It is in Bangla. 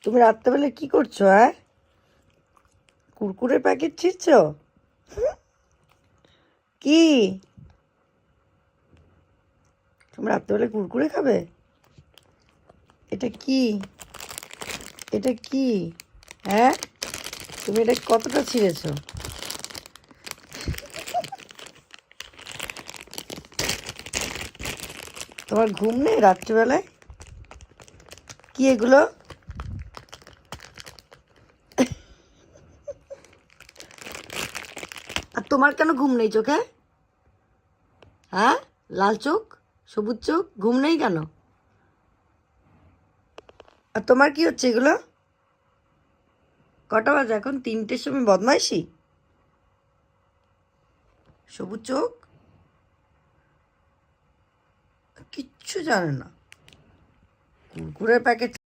তুমি রাত্রেবেলা কি করছো? হ্যাঁ, কুরকুরে প্যাকেট ছিঁড়ছ? কি তুমি রাত্রেবেলা কুরকুরে খাবে? এটা কি? এটা কি? হ্যাঁ, তুমি এটা কতটা ছিঁড়েছো? তোমার ঘুম নেই রাত্রিবেলায়? কি এগুলো? আর তোমার কেন ঘুম নেই চোখে? হ্যাঁ, লাল চোখ, সবুজ চোখ, ঘুম নেই কেন? আর তোমার কি হচ্ছে এগুলো? কটা বাজে এখন? 3টের সময় বদমাইশি? সবুজ চোখ, কিচ্ছু জানে না। কুরকুরের প্যাকেট